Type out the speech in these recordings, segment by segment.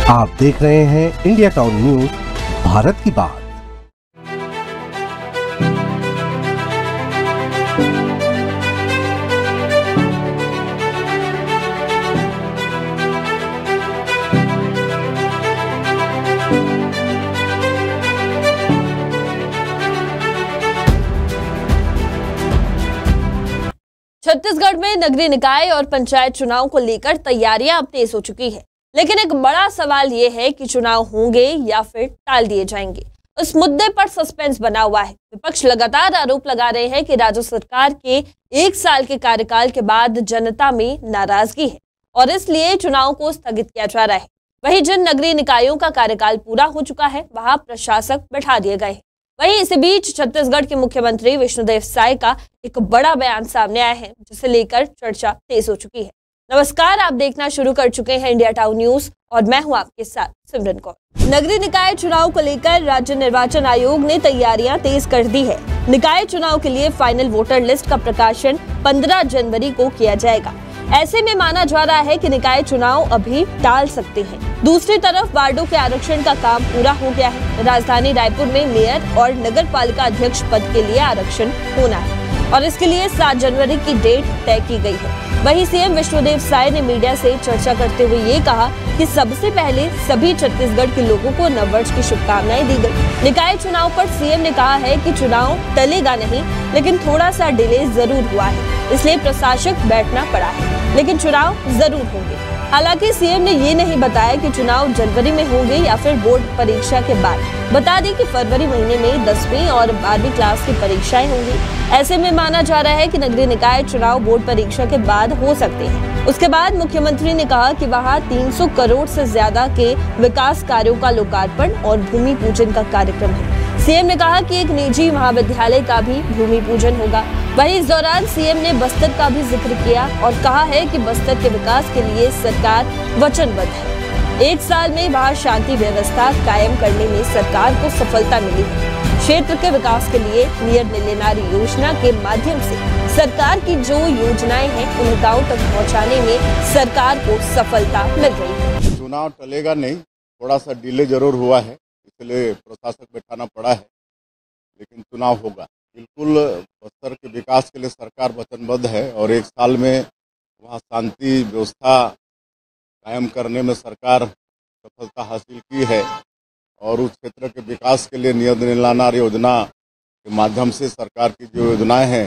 आप देख रहे हैं इंडिया टाउन न्यूज, भारत की बात। छत्तीसगढ़ में नगरीय निकाय और पंचायत चुनाव को लेकर तैयारियां अब तेज हो चुकी है, लेकिन एक बड़ा सवाल ये है कि चुनाव होंगे या फिर टाल दिए जाएंगे। इस मुद्दे पर सस्पेंस बना हुआ है। विपक्ष लगातार आरोप लगा रहे हैं कि राज्य सरकार के 1 साल के कार्यकाल के बाद जनता में नाराजगी है और इसलिए चुनाव को स्थगित किया जा रहा है। वहीं जिन नगरीय निकायों का कार्यकाल पूरा हो चुका है, वहां प्रशासक बैठा दिए गए हैं। वहीं इसी बीच छत्तीसगढ़ के मुख्यमंत्री विष्णुदेव साय का एक बड़ा बयान सामने आया है, जिसे लेकर चर्चा तेज हो चुकी है। नमस्कार, आप देखना शुरू कर चुके हैं इंडिया टाउन न्यूज और मैं हूं आपके साथ सिमरन कौर। नगरीय निकाय चुनाव को लेकर राज्य निर्वाचन आयोग ने तैयारियां तेज कर दी है। निकाय चुनाव के लिए फाइनल वोटर लिस्ट का प्रकाशन 15 जनवरी को किया जाएगा। ऐसे में माना जा रहा है कि निकाय चुनाव अभी टाल सकते हैं। दूसरी तरफ वार्डों के आरक्षण का काम पूरा हो गया है। राजधानी रायपुर में मेयर और नगर पालिका अध्यक्ष पद के लिए आरक्षण होना है और इसके लिए 7 जनवरी की डेट तय की गई है। वहीं सीएम विष्णुदेव साय ने मीडिया से चर्चा करते हुए ये कहा कि सबसे पहले सभी छत्तीसगढ़ के लोगों को नववर्ष की शुभकामनाएं दी गई। निकाय चुनाव पर सीएम ने कहा है कि चुनाव टलेगा नहीं, लेकिन थोड़ा सा डिले जरूर हुआ है, इसलिए प्रशासक बैठना पड़ा है, लेकिन चुनाव जरूर होंगे। हालांकि सीएम ने ये नहीं बताया कि चुनाव जनवरी में होंगे या फिर बोर्ड परीक्षा के बाद। बता दें कि फरवरी महीने में 10वीं और 12वीं क्लास की परीक्षाएं होंगी। ऐसे में माना जा रहा है कि नगरीय निकाय चुनाव बोर्ड परीक्षा के बाद हो सकते हैं। उसके बाद मुख्यमंत्री ने कहा कि वहां 300 करोड़ से ज्यादा के विकास कार्यों का लोकार्पण और भूमि पूजन का कार्यक्रम है। सीएम ने कहा कि एक निजी महाविद्यालय का भी भूमि पूजन होगा। वहीं इस दौरान सीएम ने बस्तर का भी जिक्र किया और कहा है कि बस्तर के विकास के लिए सरकार वचनबद्ध है। 1 साल में वहां शांति व्यवस्था कायम करने में सरकार को सफलता मिली है। क्षेत्र के विकास के लिए निर्णय नारी योजना के माध्यम से सरकार की जो योजनाएं हैं उन्हें गांव तक पहुंचाने में सरकार को सफलता मिल रही है। चुनाव टलेगा नहीं, थोड़ा सा डिले जरूर हुआ है, इसलिए प्रशासक बैठाना पड़ा है, लेकिन चुनाव होगा। बिल्कुल बस्तर के विकास के लिए सरकार वचनबद्ध है और 1 साल में वहाँ शांति व्यवस्था कायम करने में सरकार सफलता हासिल की है और उस क्षेत्र के विकास के लिए निर्णय योजना के माध्यम से सरकार की जो योजनाएं हैं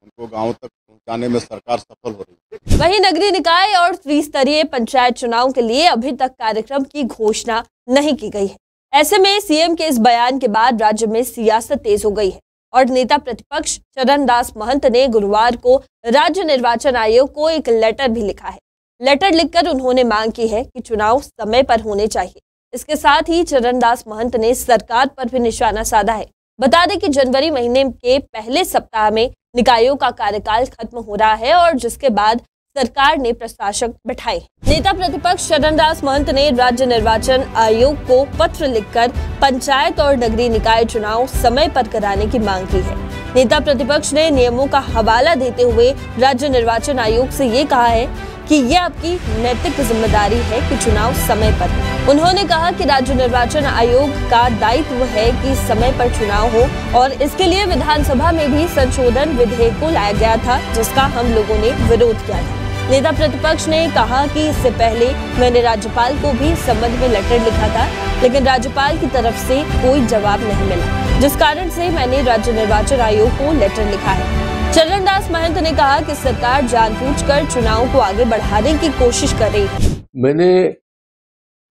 उनको गांव तक पहुंचाने में सरकार सफल हो रही है। वहीं नगरीय निकाय और त्रिस्तरीय पंचायत चुनाव के लिए अभी तक कार्यक्रम की घोषणा नहीं की गई है। ऐसे में सीएम के इस बयान के बाद राज्य में सियासत तेज हो गई है और नेता प्रतिपक्ष चरणदास महंत ने गुरुवार को राज्य निर्वाचन आयोग को एक लेटर भी लिखा है। लेटर लिखकर उन्होंने मांग की है कि चुनाव समय पर होने चाहिए। इसके साथ ही चरणदास महंत ने सरकार पर भी निशाना साधा है। बता दें कि जनवरी महीने के पहले सप्ताह में निकायों का कार्यकाल खत्म हो रहा है और जिसके बाद सरकार ने प्रशासक बैठाए। नेता प्रतिपक्ष चरणदास महंत ने राज्य निर्वाचन आयोग को पत्र लिखकर पंचायत और नगरीय निकाय चुनाव समय पर कराने की मांग की है। नेता प्रतिपक्ष ने नियमों का हवाला देते हुए राज्य निर्वाचन आयोग से ये कहा है कि यह आपकी नैतिक जिम्मेदारी है कि चुनाव समय पर हो। उन्होंने कहा कि राज्य निर्वाचन आयोग का दायित्व है कि समय पर चुनाव हो और इसके लिए विधानसभा में भी संशोधन विधेयक को लाया गया था, जिसका हम लोगों ने विरोध किया था। नेता प्रतिपक्ष ने कहा कि इससे पहले मैंने राज्यपाल को भी इस संबंध में लेटर लिखा था, लेकिन राज्यपाल की तरफ से कोई जवाब नहीं मिला, जिस कारण से मैंने राज्य निर्वाचन आयोग को लेटर लिखा है। चरणदास महंत ने कहा कि सरकार जानबूझकर चुनाव को आगे बढ़ाने की कोशिश कर रही है। मैंने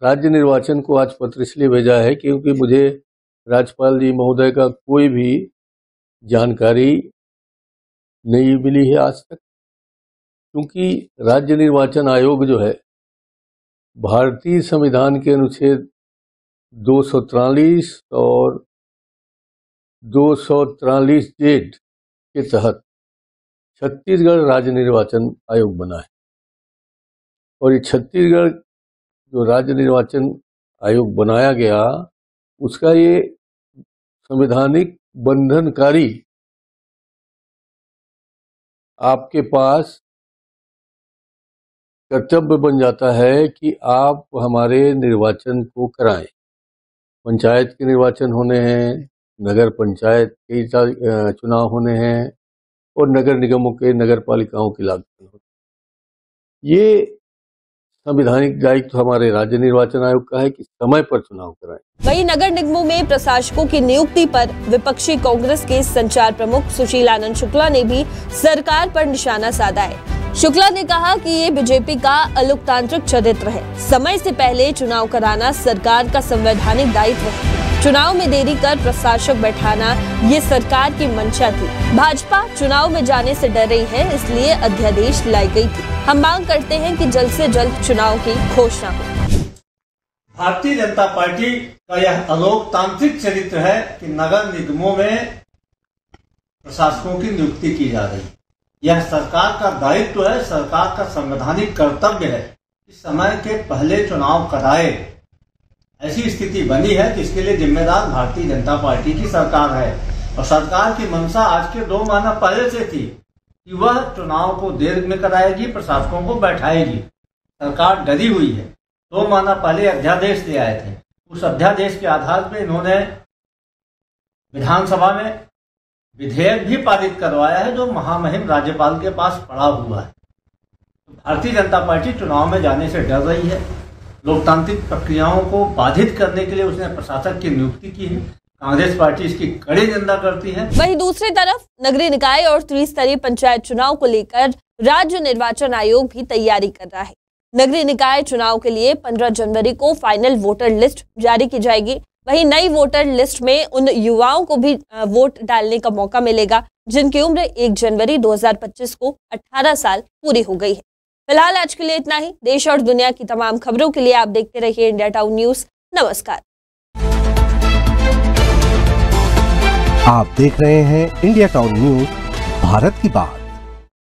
राज्य निर्वाचन को आज पत्र इसलिए भेजा है क्योंकि मुझे राज्यपाल जी महोदय का कोई भी जानकारी नहीं मिली है आज तक, क्योंकि राज्य निर्वाचन आयोग जो है भारतीय संविधान के अनुच्छेद 243 और 243 जेड के तहत छत्तीसगढ़ राज्य निर्वाचन आयोग बना है और ये छत्तीसगढ़ जो राज्य निर्वाचन आयोग बनाया गया उसका ये संवैधानिक बंधनकारी आपके पास कर्तव्य बन जाता है कि आप हमारे निर्वाचन को कराएं। पंचायत के निर्वाचन होने हैं, नगर पंचायत के चुनाव होने हैं और नगर निगमों के, नगर पालिकाओं की लागू। ये संवैधानिक दायित्व हमारे राज्य निर्वाचन आयोग का है कि समय पर चुनाव कराएं। वहीं नगर निगमों में प्रशासकों की नियुक्ति पर विपक्षी कांग्रेस के संचार प्रमुख सुशील आनंद शुक्ला ने भी सरकार पर निशाना साधा है। शुक्ला ने कहा कि ये बीजेपी का अलोकतांत्रिक चरित्र है। समय से पहले चुनाव कराना सरकार का संवैधानिक दायित्व है। चुनाव में देरी कर प्रशासक बैठाना ये सरकार की मंशा थी। भाजपा चुनाव में जाने से डर रही है, इसलिए अध्यादेश लाई गई थी। हम मांग करते हैं कि जल्द से जल्द चुनाव की घोषणा हो। भारतीय जनता पार्टी का यह अलोकतांत्रिक चरित्र है कि नगर निगमों में प्रशासकों की नियुक्ति की जा रही है। यह सरकार का दायित्व है, सरकार का संवैधानिक कर्तव्य है कि समय के पहले चुनाव कराए। ऐसी स्थिति बनी है कि इसके लिए जिम्मेदार भारतीय जनता पार्टी की सरकार है और सरकार की मंशा आज के 2 महीना पहले से थी कि वह चुनाव को देर में कराएगी, प्रशासकों को बैठाएगी। सरकार डरी हुई है। 2 महीना पहले अध्यादेश ले आए थे। उस अध्यादेश के आधार पर इन्होंने विधानसभा में विधेयक भी पारित करवाया है जो महामहिम राज्यपाल के पास पड़ा हुआ है। तो भारतीय जनता पार्टी चुनाव में जाने से डर रही है। लोकतांत्रिक प्रक्रियाओं को बाधित करने के लिए उसने प्रशासक की नियुक्ति की है। कांग्रेस पार्टी इसकी कड़ी निंदा करती है। वहीं दूसरी तरफ नगरीय निकाय और त्रिस्तरीय पंचायत चुनाव को लेकर राज्य निर्वाचन आयोग भी तैयारी कर रहा है। नगरीय निकाय चुनाव के लिए 15 जनवरी को फाइनल वोटर लिस्ट जारी की जाएगी। वहीं नई वोटर लिस्ट में उन युवाओं को भी वोट डालने का मौका मिलेगा जिनकी उम्र 1 जनवरी 2025 को 18 साल पूरी हो गई है। फिलहाल आज के लिए इतना ही। देश और दुनिया की तमाम खबरों के लिए आप देखते रहिए इंडिया टाउन न्यूज। नमस्कार। आप देख रहे हैं इंडिया टाउन न्यूज, भारत की बात।